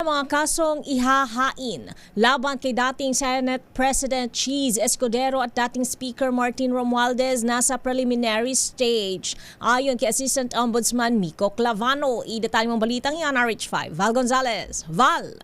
mga kasong ihahain laban kay dating Senate President Cheese Escudero at dating Speaker Martin Romualdez nasa preliminary stage. Ayon kay Assistant Ombudsman Miko Clavano, idetalye mong balitang yan, RH5. Val Gonzalez. Val!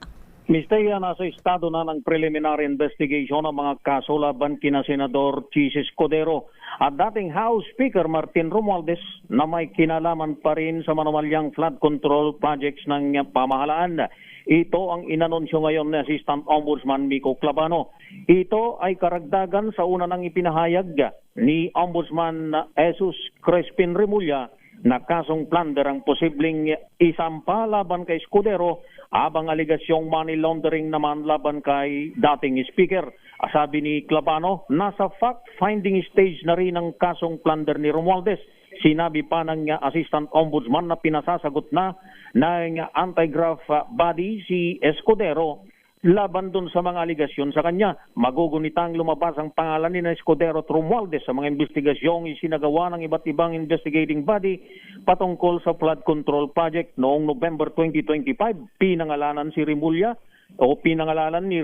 Mr. nasa estado na ng preliminary investigation ang mga kaso laban kina Senador Cheese Escudero at dating House Speaker Martin Romualdez na may kinalaman pa rin sa manumalyang flood control projects ng pamahalaan. Ito ang inanunsyo ngayon ni Assistant Ombudsman Miko Clavano. Ito ay karagdagan sa una nang ipinahayag ni Ombudsman Jesus Crespin Remulla na kasong plunder ang posibleng isampa laban kay Escudero habang aligasyong money laundering naman laban kay dating speaker. Sabi ni Clavano, nasa fact-finding stage na rin ang kasong plunder ni Romualdez. Sinabi pa ng Assistant Ombudsman na pinasasagot na ng anti-graft body si Escudero laban dun sa mga aligasyon sa kanya. Magugunitang lumabas ang pangalan ni Escudero at Romualdez sa mga investigasyong isinagawa ng iba't ibang investigating body patungkol sa flood control project. Noong November 2025, pinangalanan ni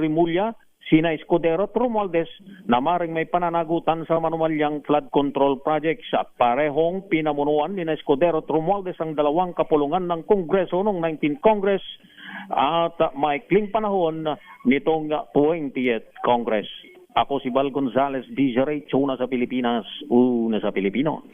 Remulla sina Escudero at Romualdez na maring may pananagutan sa manumalyang flood control projects at parehong pinamunuan ni Escudero at Romualdez ang dalawang kapulungan ng Kongreso noong 19th Congress at maikling panahon nitong 20th Congress. Ako si Val Gonzalez, DZRH, una sa Pilipinas, una sa Pilipino.